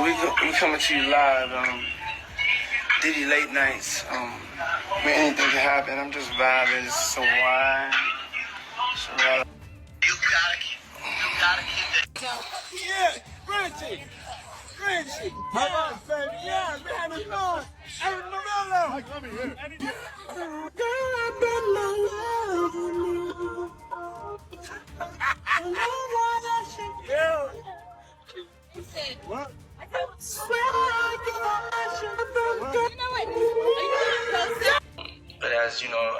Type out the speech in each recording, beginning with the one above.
So we coming to you live, Diddy late nights. Anything can happen. I'm just vibing. It's so wild. So wild. You gotta keep that. Yeah, Reggie. How about baby? Yeah, man, it's on. Eric Morello. Hi, come here. What? But as you know,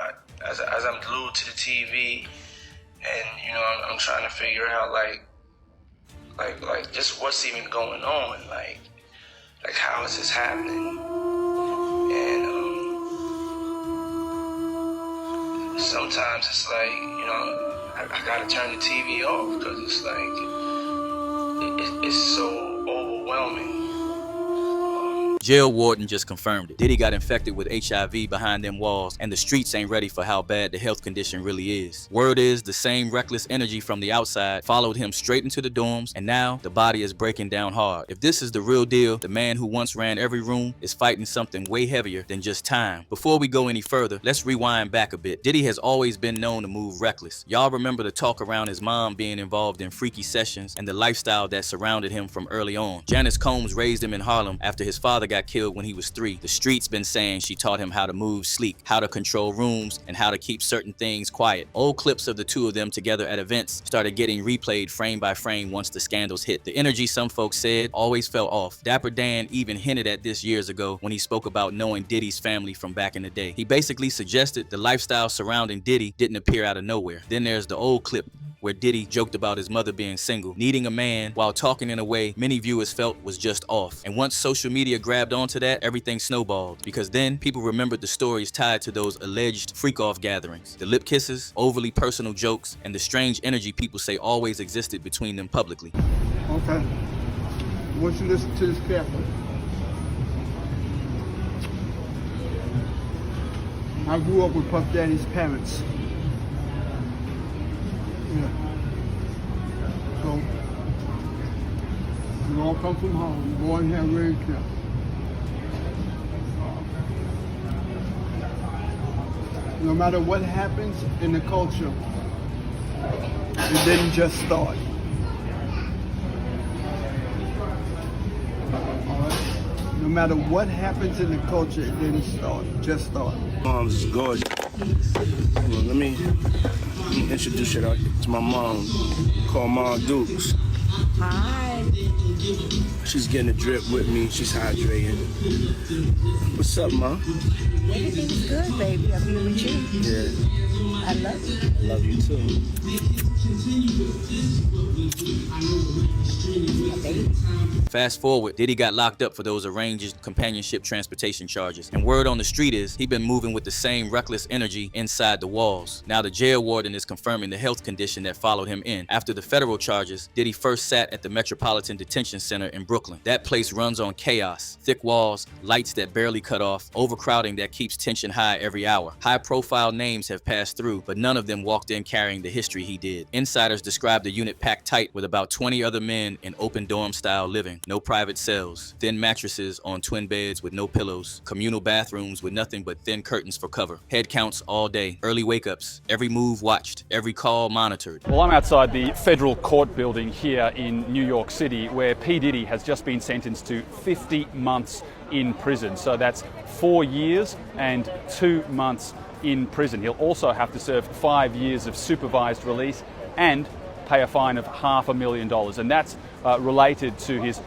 as I'm glued to the TV, and you know, I'm trying to figure out like just what's even going on, like how is this happening? And sometimes it's like, you know, I gotta turn the TV off because it's like it's so overwhelming. Jail warden just confirmed it. Diddy got infected with HIV behind them walls, and the streets ain't ready for how bad the health condition really is. Word is the same reckless energy from the outside followed him straight into the dorms, and now the body is breaking down hard. If this is the real deal, the man who once ran every room is fighting something way heavier than just time. Before we go any further, let's rewind back a bit. Diddy has always been known to move reckless. Y'all remember the talk around his mom being involved in freaky sessions and the lifestyle that surrounded him from early on. Janice Combs raised him in Harlem after his father got killed when he was 3. The streets been saying she taught him how to move sleek, how to control rooms, and how to keep certain things quiet. Old clips of the two of them together at events started getting replayed frame by frame once the scandals hit. The energy, some folks said, always fell off. Dapper Dan even hinted at this years ago when he spoke about knowing Diddy's family from back in the day. He basically suggested the lifestyle surrounding Diddy didn't appear out of nowhere. Then there's the old clip where Diddy joked about his mother being single, needing a man, while talking in a way many viewers felt was just off. And once social media grabbed onto that, everything snowballed, because then people remembered the stories tied to those alleged freak-off gatherings, the lip kisses, overly personal jokes, and the strange energy people say always existed between them publicly. Okay. I want you to listen to this carefully. I grew up with Puff Daddy's parents. Yeah. So, we all come from home, born here, raised here. No matter what happens in the culture, it didn't just start. All right? No matter what happens in the culture, it didn't start, just start. Mom's is gorgeous. Well, let me introduce you to my mom, called Mom Dukes. Hi. She's getting a drip with me. She's hydrating. What's up, Mom? Everything's good, baby. I'm here with you. Yeah. I love you. I love you too. My baby. Fast forward, Diddy got locked up for those arranged companionship transportation charges. And word on the street is he been moving with the same reckless energy inside the walls. Now the jail warden is confirming the health condition that followed him in. After the federal charges, Diddy first sat at the Metropolitan Detention Center in Brooklyn. That place runs on chaos, thick walls, lights that barely cut off, overcrowding that keeps tension high every hour. High-profile names have passed through, but none of them walked in carrying the history he did. Insiders describe the unit packed tight with about 20 other men in open dorm-style living. No private cells, thin mattresses on twin beds with no pillows, communal bathrooms with nothing but thin curtains for cover, head counts all day, early wake-ups, every move watched, every call monitored. Well, I'm outside the federal court building here in New York City, where P. Diddy has just been sentenced to 50 months in prison. So that's 4 years and 2 months in prison. He'll also have to serve 5 years of supervised release and pay a fine of $500,000, and that's related to his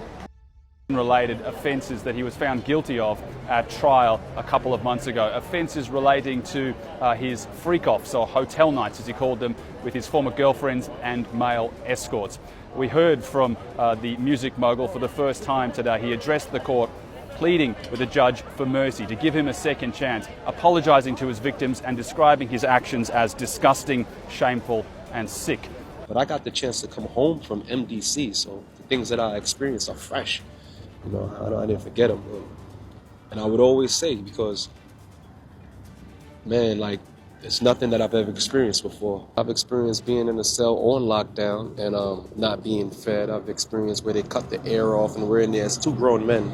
related offences that he was found guilty of at trial a couple of months ago. Offences relating to his freak-offs, or hotel nights as he called them, with his former girlfriends and male escorts. We heard from the music mogul for the first time today. He addressed the court pleading with the judge for mercy, to give him a second chance, apologising to his victims and describing his actions as disgusting, shameful and sick. But I got the chance to come home from MDC, so the things that I experienced are fresh. You know, I didn't forget them. And I would always say, because, man, like, It's nothing that I've ever experienced before. I've experienced being in a cell on lockdown and not being fed. I've experienced where they cut the air off and we're in there as 2 grown men.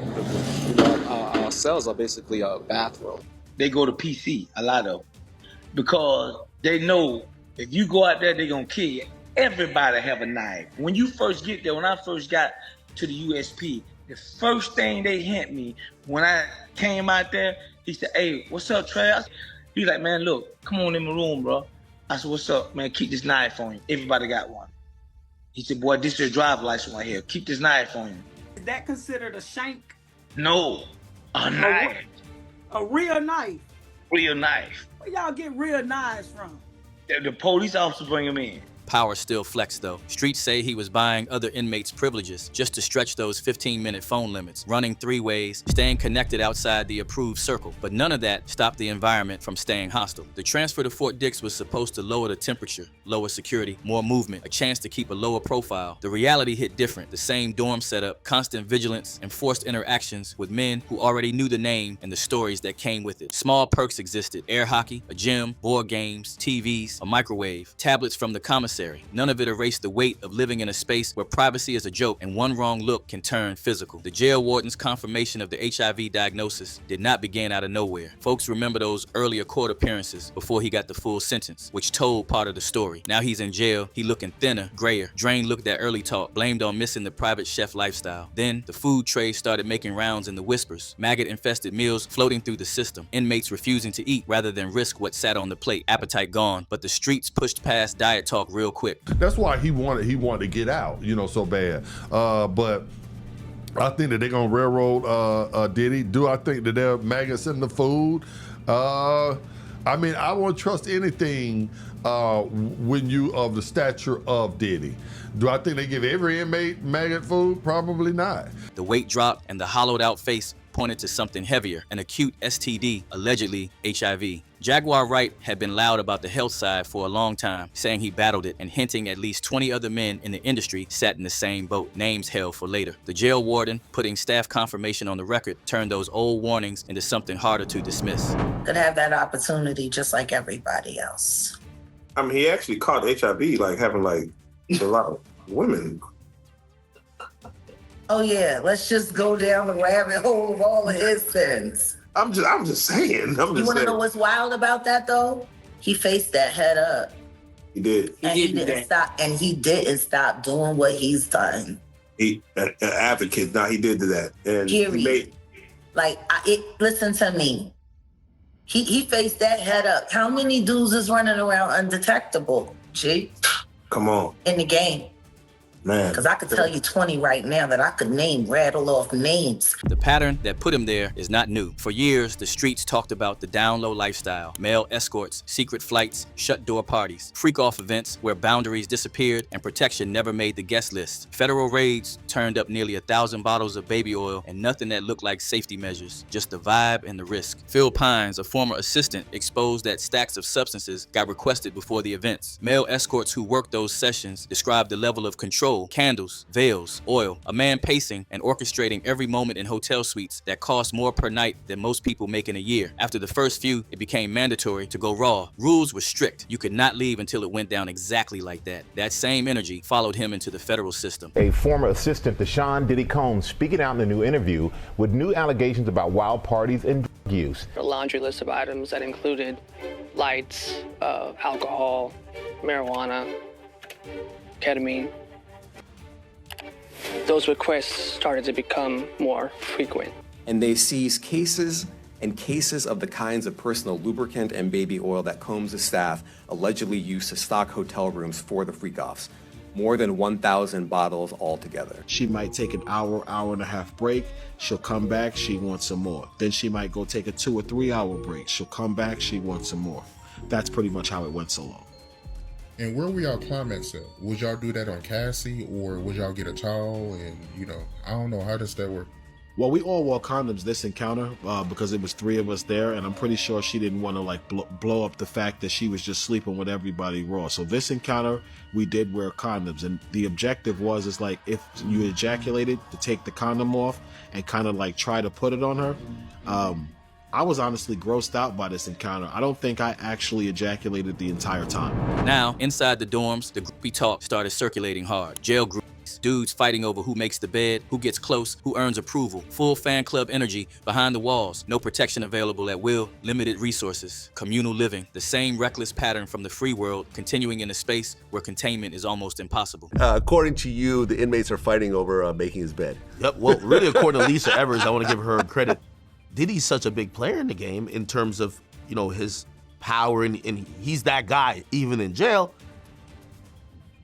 You know, our cells are basically a bathroom. They go to PC, a lot of them, because they know if you go out there, they're going to kill you. Everybody have a knife. When you first get there, when I first got to the USP, the first thing they hint me when I came out there, he said, "Hey, what's up, Trav?" He's like, "Man, look, come on in my room, bro." I said, "What's up, man? Keep this knife on you. Everybody got one." He said, "Boy, this is your driver's license right here. Keep this knife on you." Is that considered a shank? No, a knife. A real knife? Real knife. Where y'all get real knives from? The police officer bring them in. Power still flexed though. Streets say he was buying other inmates' privileges just to stretch those 15-minute phone limits, running 3 ways, staying connected outside the approved circle. But none of that stopped the environment from staying hostile. The transfer to Fort Dix was supposed to lower the temperature, lower security, more movement, a chance to keep a lower profile. The reality hit different. The same dorm setup, constant vigilance, and forced interactions with men who already knew the name and the stories that came with it. Small perks existed: air hockey, a gym, board games, TVs, a microwave, tablets from the commissary. None of it erased the weight of living in a space where privacy is a joke and one wrong look can turn physical. The jail warden's confirmation of the HIV diagnosis did not begin out of nowhere. Folks remember those earlier court appearances before he got the full sentence, which told part of the story. Now he's in jail, he looking thinner, grayer. Drain looked at early talk, blamed on missing the private chef lifestyle. Then the food trays started making rounds in the whispers. Maggot-infested meals floating through the system. Inmates refusing to eat rather than risk what sat on the plate. Appetite gone, but the streets pushed past diet talk real quick. That's why he wanted to get out, you know, so bad. But I think that they're gonna railroad Diddy. Do I think that there are maggots in the food? I mean, I won't trust anything when you of the stature of Diddy. Do I think they give every inmate maggot food? Probably not. The weight dropped and the hollowed out face pointed to something heavier, an acute STD, allegedly HIV. Jaguar Wright had been loud about the health side for a long time, saying he battled it and hinting at least 20 other men in the industry sat in the same boat, names held for later. The jail warden, putting staff confirmation on the record, turned those old warnings into something harder to dismiss. Could have that opportunity just like everybody else. I mean, he actually caught HIV, like having like a lot of women. Oh yeah, let's just go down the rabbit hole of all of his sins. I'm just saying. You want to know what's wild about that though? He faced that head up. He did. And he didn't stop. And he didn't stop doing what he's done. He an advocate. Now he did that. And period. Listen to me. He faced that head up. How many dudes is running around undetectable? G. Come on. In the game. Man. Because I could tell you 20 right now that I could rattle off names. The pattern that put him there is not new. For years, the streets talked about the down-low lifestyle, male escorts, secret flights, shut-door parties, freak-off events where boundaries disappeared and protection never made the guest list. Federal raids turned up nearly 1,000 bottles of baby oil and nothing that looked like safety measures, just the vibe and the risk. Phil Pines, a former assistant, exposed that stacks of substances got requested before the events. Male escorts who worked those sessions described the level of control: candles, veils, oil, a man pacing and orchestrating every moment in hotel suites that cost more per night than most people make in a year. After the first few, it became mandatory to go raw. Rules were strict. You could not leave until it went down exactly like that. That same energy followed him into the federal system. A former assistant to Sean Diddy Combs speaking out in a new interview with new allegations about wild parties and drug use. A laundry list of items that included lights, alcohol, marijuana, ketamine. Those requests started to become more frequent. And they seized cases and cases of the kinds of personal lubricant and baby oil that Combs' staff allegedly used to stock hotel rooms for the freak-offs. More than 1,000 bottles altogether. She might take an hour and a half break. She'll come back, she wants some more. Then she might go take a 2 or 3 hour break. She'll come back, she wants some more. That's pretty much how it went so long. And where will y'all climax at? Would y'all do that on Cassie, or would y'all get a towel and, I don't know, how does that work? Well, we all wore condoms this encounter because it was 3 of us there, and I'm pretty sure she didn't want to blow up the fact that she was just sleeping with everybody raw. So this encounter, we did wear condoms, and the objective was if you ejaculated, to take the condom off and kind of try to put it on her. I was honestly grossed out by this encounter. I don't think I actually ejaculated the entire time. Now, inside the dorms, the groupie talk started circulating hard. Jail groupies, dudes fighting over who makes the bed, who gets close, who earns approval. Full fan club energy behind the walls. No protection available at will. Limited resources. Communal living. The same reckless pattern from the free world continuing in a space where containment is almost impossible. According to you, the inmates are fighting over making his bed. Yep. Well, really, according to Lisa Evers, I want to give her credit. Diddy's such a big player in the game in terms of, you know, his power, and he's that guy even in jail.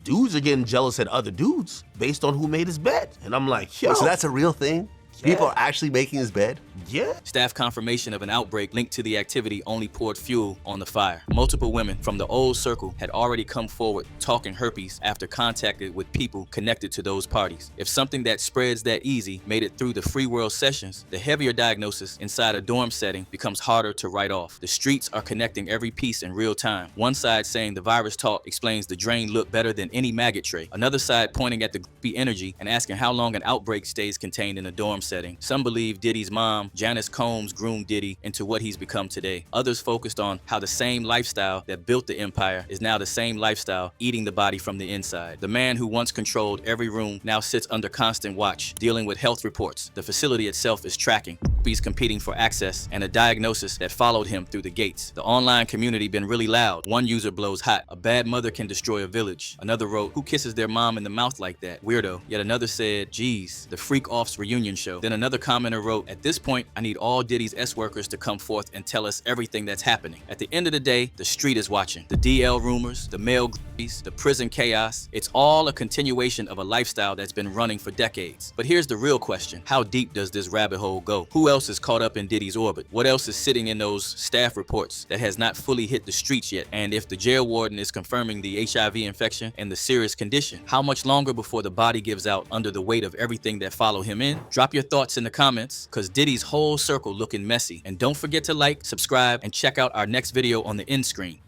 Dudes are getting jealous at other dudes based on who made his bed. And I'm like, yo. So that's a real thing? Yeah. People are actually making his bed? Yeah. Staff confirmation of an outbreak linked to the activity only poured fuel on the fire. Multiple women from the old circle had already come forward talking herpes after contacted with people connected to those parties. If something that spreads that easy made it through the free world sessions, the heavier diagnosis inside a dorm setting becomes harder to write off. The streets are connecting every piece in real time. One side saying the virus talk explains the drain look better than any maggot tray. Another side pointing at the groupie energy and asking how long an outbreak stays contained in a dorm setting. Some believe Diddy's mom, Janice Combs, groomed Diddy into what he's become today. Others focused on how the same lifestyle that built the empire is now the same lifestyle eating the body from the inside. The man who once controlled every room now sits under constant watch, dealing with health reports. The facility itself is tracking. He's competing for access and a diagnosis that followed him through the gates. The online community been really loud. One user blows hot. A bad mother can destroy a village. Another wrote, who kisses their mom in the mouth like that? Weirdo. Yet another said, geez, the Freak Offs reunion show. Then another commenter wrote, at this point, I need all Diddy's S-workers to come forth and tell us everything that's happening. At the end of the day, the street is watching. The DL rumors, the male groupies, the prison chaos, it's all a continuation of a lifestyle that's been running for decades. But here's the real question. How deep does this rabbit hole go? Who else is caught up in Diddy's orbit? What else is sitting in those staff reports that has not fully hit the streets yet? And if the jail warden is confirming the HIV infection and the serious condition, how much longer before the body gives out under the weight of everything that followed him in? Drop your thoughts in the comments, cause Diddy's whole circle looking messy. And don't forget to like, subscribe, and check out our next video on the end screen.